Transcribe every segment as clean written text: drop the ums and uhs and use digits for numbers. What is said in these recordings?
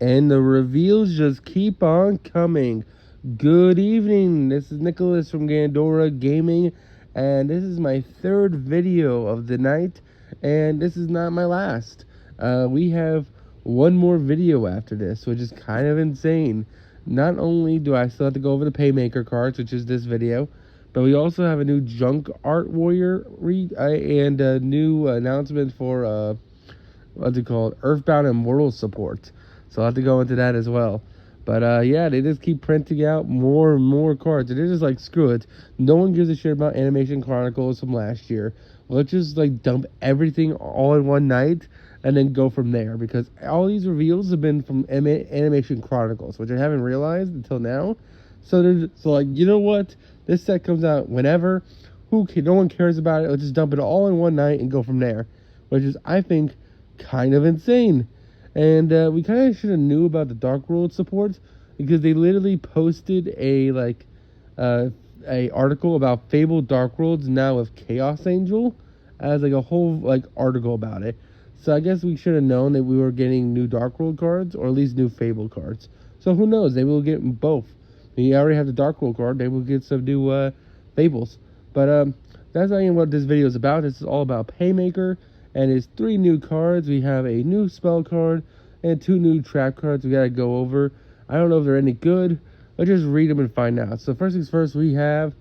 And the reveals just keep on coming. Good evening. This is Nicholas from Gandora Gaming, and this is my third video of the night, and this is not my last. We have one more video after this, which is kind of insane. Not only do I still have to go over the Paymaker cards, which is this video, but we also have a new Junk Art Warrior and a new announcement for what's it called, Earthbound Immortal support. So I'll have to go into that as well. But yeah, they just keep printing out more and more cards. And they're just like, screw it. No one gives a shit about Animation Chronicles from last year. Let's just like dump everything all in one night and then go from there. Because all these reveals have been from Animation Chronicles, which I haven't realized until now. So like, you know what? This set comes out whenever. No one cares about it. Let's just dump it all in one night and go from there. Which is, I think, kind of insane. And we kind of should have knew about the Dark World support, because they literally posted a article about Fabled Dark Worlds now with Chaos Angel, as like a whole like article about it. So I guess we should have known that we were getting new Dark World cards, or at least new Fabled cards. So who knows? They will get both. We already have the Dark World card. They will get some new Fables. But that's not even what this video is about. This is all about Paymaker. And it's 3 new cards. We have a new spell card and 2 new trap cards we gotta go over. I don't know if they're any good. Let's just read them and find out. So first things first, we have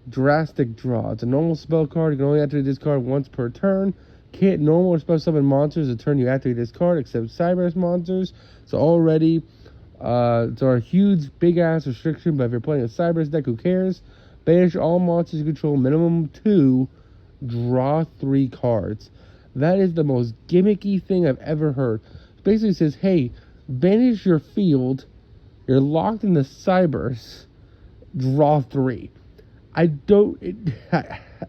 Drastic Draw. It's a normal spell card. You can only activate this card once per turn. Can't normal or special summon monsters the turn you activate this card, except Cyberus monsters. So already, it's a huge, big-ass restriction, but if you're playing a Cyberus deck, who cares? Banish all monsters you control, minimum 2, draw 3 cards. That is the most gimmicky thing I've ever heard. It basically says, hey, banish your field, you're locked in the Cybers, draw 3. Man,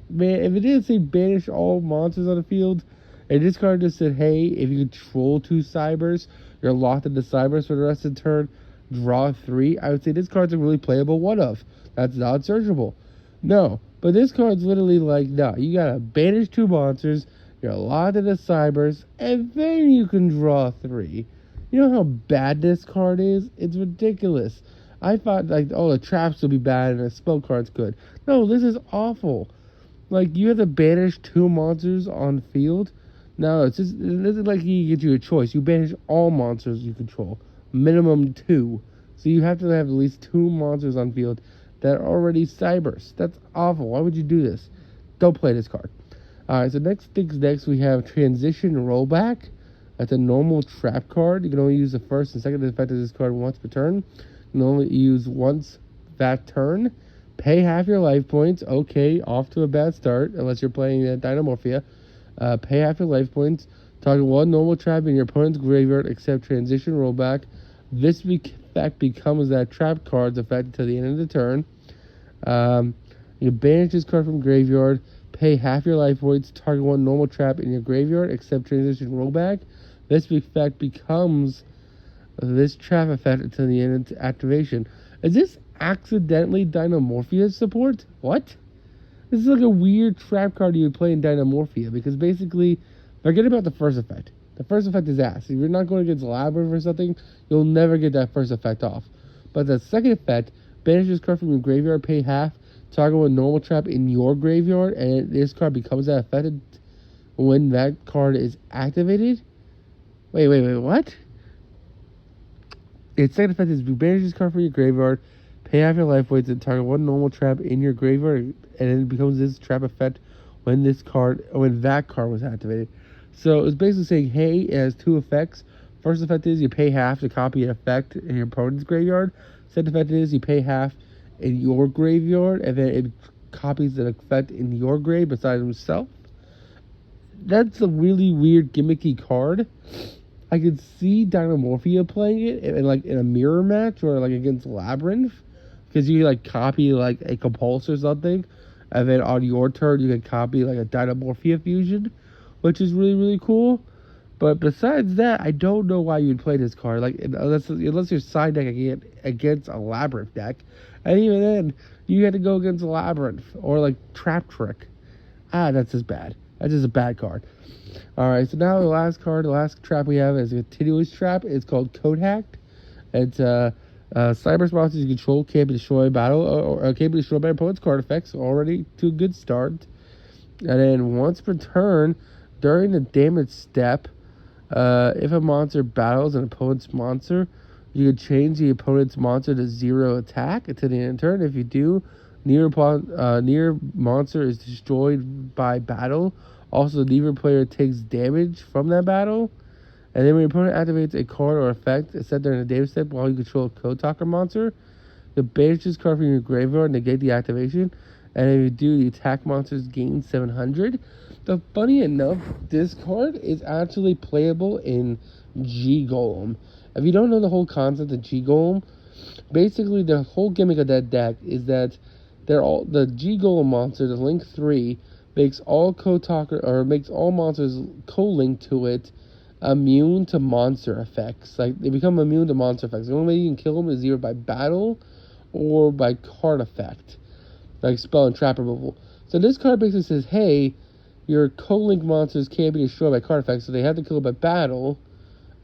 if it didn't say banish all monsters on the field, and this card just said, hey, if you control 2 Cybers, you're locked in the Cybers for the rest of the turn, draw 3, I would say this card's a really playable one-of. That's not searchable. No, but this card's literally like, no, you gotta banish 2 monsters, you're locked in the Cybers, and then you can draw 3. You know how bad this card is? It's ridiculous. I thought, like, oh, the traps would be bad and the spell card's good. No, this is awful. Like, you have to banish 2 monsters on the field. No, it isn't like he gives you a choice. You banish all monsters you control. Minimum 2. So you have to have at least 2 monsters on field that are already Cybers. That's awful. Why would you do this? Don't play this card. Alright, so next, we have Transition Rollback. That's a normal trap card. You can only use the first and second effect of this card once per turn. You can only use once that turn. Pay half your life points. Okay, off to a bad start, unless you're playing Dynamorphia. Pay half your life points. Target 1 normal trap in your opponent's graveyard, except Transition Rollback. This effect becomes that trap card's effect until the end of the turn. You banish this card from graveyard. Pay half your life points, target 1 normal trap in your graveyard, except Transition Rollback. This effect becomes this trap effect until the end of activation. Is this accidentally Dynamorphia support? What? This is like a weird trap card you would play in Dynamorphia, because basically, forget about the first effect. The first effect is ass. If you're not going against Labyrinth or something, you'll never get that first effect off. But the second effect, banish this card from your graveyard, pay half, target 1 normal trap in your graveyard, and this card becomes that affected when that card is activated. Wait, what? Its second effect is banish this card from your graveyard, pay half your life points, and target 1 normal trap in your graveyard, and then it becomes this trap effect when that card was activated. So it's basically saying, hey, it has 2 effects. First effect is you pay half to copy an effect in your opponent's graveyard. Second effect is you pay half in your graveyard, and then it copies an effect in your grave besides himself. That's a really weird gimmicky card. I could see Dynamorphia playing it in a mirror match or like against Labyrinth, because you like copy like a Compulse or something, and then on your turn you can copy like a Dynamorphia fusion, which is really, really cool. But besides that, I don't know why you'd play this card, like unless your side deck against a Labyrinth deck, and even then you had to go against a Labyrinth or like Trap Trick. That's just bad. That's just a bad card. Alright, so now the last trap we have is a continuous trap. It's called Code Hacked. It's cyber monsters you control can't be destroyed can't be destroyed by opponent's card effects. Already to a good start. And then once per turn, during the damage step, if a monster battles an opponent's monster, you can change the opponent's monster to 0 attack until the end of the turn. If you do, near monster is destroyed by battle. Also, the neither player takes damage from that battle. And then when your opponent activates a card or effect set during the damage step while you control a Code Talker monster, you banish this card from your graveyard and negate the activation. And if you do, the attack monsters gain 700. But funny enough, this card is actually playable in G Golem. If you don't know the whole concept of G Golem, basically the whole gimmick of that deck is that the G Golem monster, the Link 3, makes all makes all monsters co-linked to it immune to monster effects. Like, they become immune to monster effects. The only way you can kill them is either by battle or by card effect, like spell and trap removal. So this card basically says, hey, your co-link monsters can't be destroyed by card effects, so they have to kill it by battle.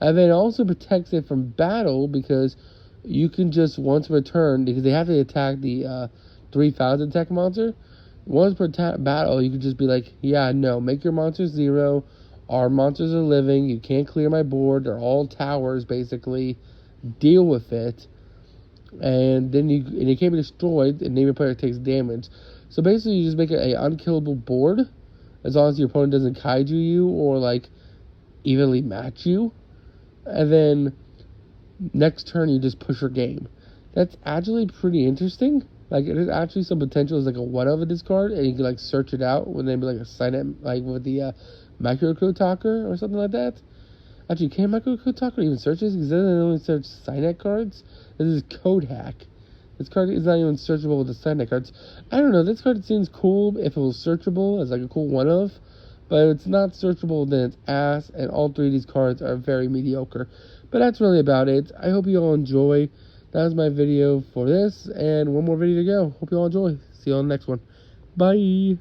And then it also protects it from battle because you can just once per turn, because they have to attack the 3,000 attack monster. Once per battle, you can just be like, yeah, no, make your monsters 0. Our monsters are living. You can't clear my board. They're all towers, basically. Deal with it. And then it can't be destroyed, and name your player takes damage. So basically, you just make it an unkillable board, as long as your opponent doesn't kaiju you or like evenly match you. And then next turn, you just push your game. That's actually pretty interesting. Like, there's actually some potential as like a one of a discard, and you can like search it out with maybe like a sign it like with the Micro Code Talker or something like that. Actually, can Micro Code Talker even search this? Because then it only search Signet cards. This is Code Hack. This card is not even searchable with the Signet cards. I don't know. This card seems cool if it was searchable as like a cool one of, but if it's not searchable, then it's ass. And all 3 of these cards are very mediocre. But that's really about it. I hope you all enjoy. That was my video for this, and one more video to go. Hope you all enjoy. See you on the next one. Bye.